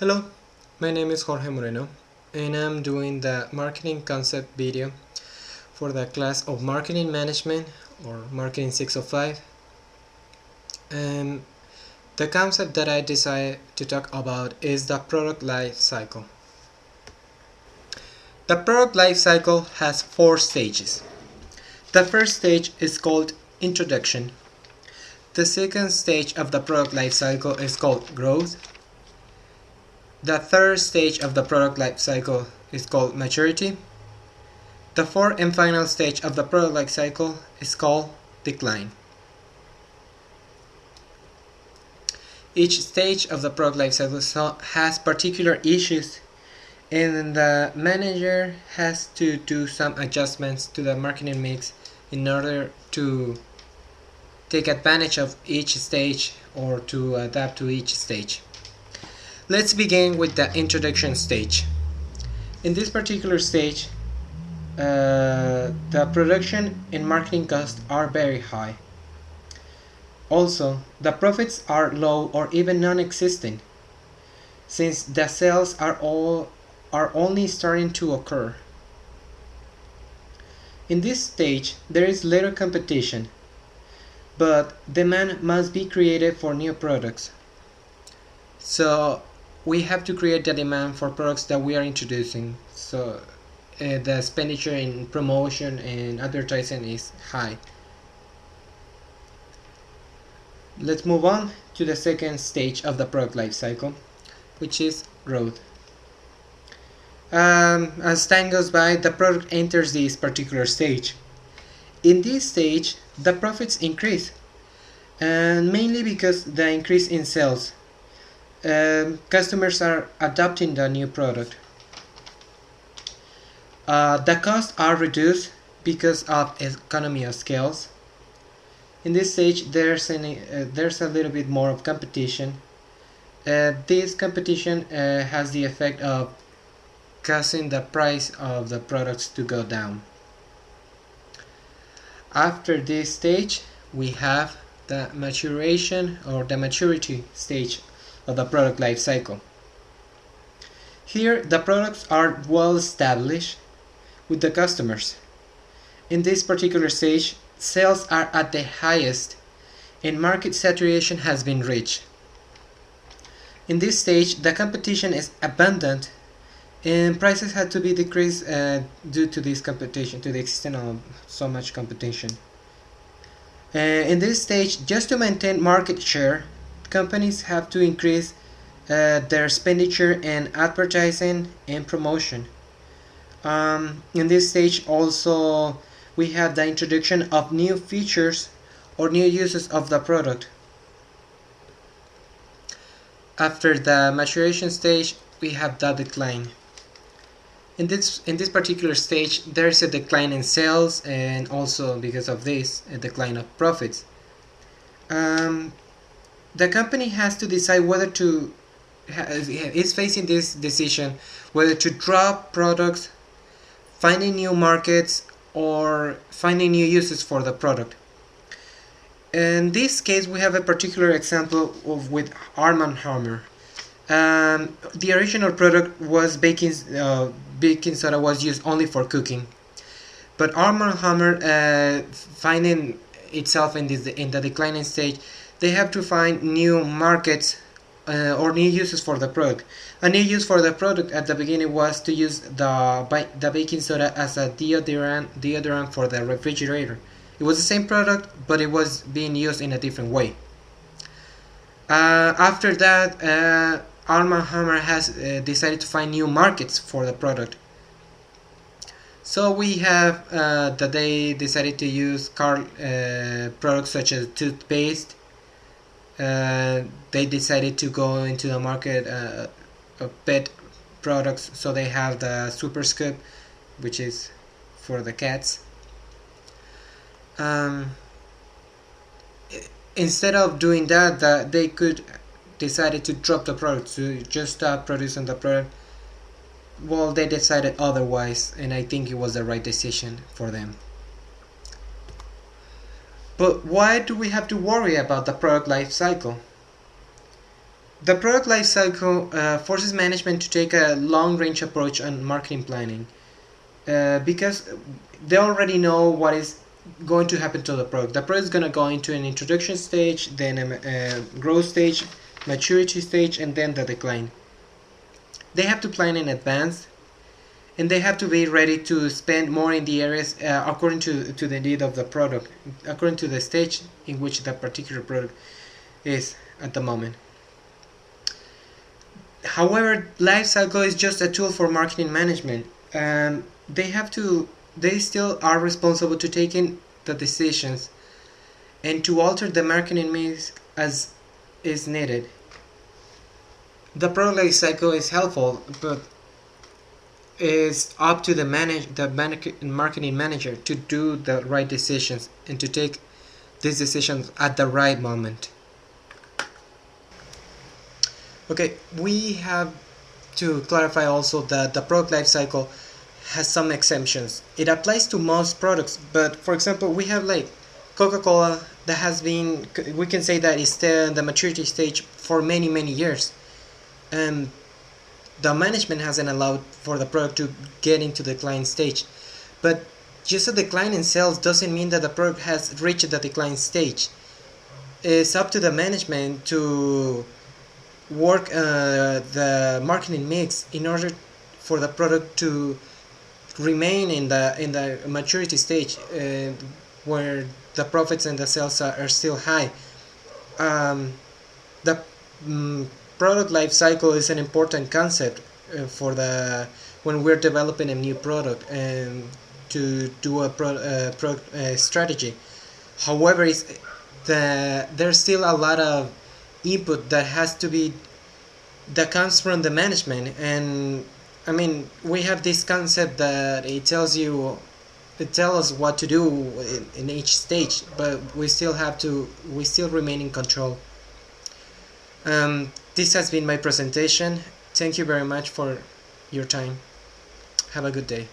Hello, my name is Jorge Moreno and I'm doing the marketing concept video for the class of marketing management or marketing 605. And the concept that I decided to talk about is the product life cycle. The product life cycle has 4 stages. The first stage is called introduction. The second stage of the product life cycle is called growth. The third stage of the product life cycle is called maturity. The fourth and final stage of the product life cycle is called decline. Each stage of the product life cycle has particular issues, and the manager has to do some adjustments to the marketing mix in order to take advantage of each stage or to adapt to each stage. Let's begin with the introduction stage. In this particular stage, the production and marketing costs are very high. Also, the profits are low or even non-existent, since the sales are only starting to occur. In this stage, there is little competition, but demand must be created for new products. So we have to create the demand for products that we are introducing. So the expenditure in promotion and advertising is high. Let's move on to the second stage of the product life cycle, which is growth. As time goes by, the product enters this particular stage. In this stage, the profits increase, and mainly because the increase in sales. Customers are adopting the new product. The costs are reduced because of economy of scales. In this stage, there's a little bit more of competition. This competition has the effect of causing the price of the products to go down. After this stage, we have the maturation or the maturity stage of the product life cycle. Here, the products are well established with the customers. In this particular stage, sales are at the highest and market saturation has been reached. In this stage, the competition is abundant and prices had to be decreased due to this competition, to the extent of so much competition. In this stage, just to maintain market share, companies have to increase their expenditure in advertising and promotion. In this stage also we have the introduction of new features or new uses of the product. After the maturation stage, we have the decline. In this particular stage, there is a decline in sales and also because of this, a decline of profits. The company has to decide whether to is facing this decision whether to drop products, finding new markets, or finding new uses for the product. In this case, we have a particular example with Arm & Hammer. The original product was baking soda was used only for cooking, but Arm & Hammer, finding itself in the declining stage, they have to find new markets or new uses for the product. A new use for the product at the beginning was to use the baking soda as a deodorant for the refrigerator. It was the same product, but it was being used in a different way. After that, Arm & Hammer has decided to find new markets for the product. So we have that they decided to use products such as toothpaste. They decided to go into the market of pet products, so they have the Super Scoop, which is for the cats. Instead of doing that, they could decided to drop the product, to just stop producing the product. Well, they decided otherwise, and I think it was the right decision for them. But why do we have to worry about the product life cycle? The product lifecycle forces management to take a long-range approach on marketing planning because they already know what is going to happen to the product. The product is going to go into an introduction stage, then a growth stage, maturity stage, and then the decline. They have to plan in advance, and they have to be ready to spend more in the areas according to the need of the product, according to the stage in which that particular product is at the moment. However, life cycle is just a tool for marketing management. They still are responsible to taking the decisions and to alter the marketing mix as is needed. The product life cycle is helpful, but it's up to the marketing manager to do the right decisions and to take these decisions at the right moment. Okay, we have to clarify also that the product life cycle has some exemptions. It applies to most products, but for example, we have like Coca-Cola that has been, we can say that it's still in the maturity stage for many years, and the management hasn't allowed for the product to get into the decline stage. But just a decline in sales doesn't mean that the product has reached the decline stage. It's up to the management to work the marketing mix in order for the product to remain in the maturity stage where the profits and the sales are still high. The product life cycle is an important concept for the when we're developing a new product and to do a strategy. However, there's still a lot of input that comes from the management, and I mean, we have this concept that it tells us what to do in each stage, but we still remain in control. This has been my presentation. Thank you very much for your time. Have a good day.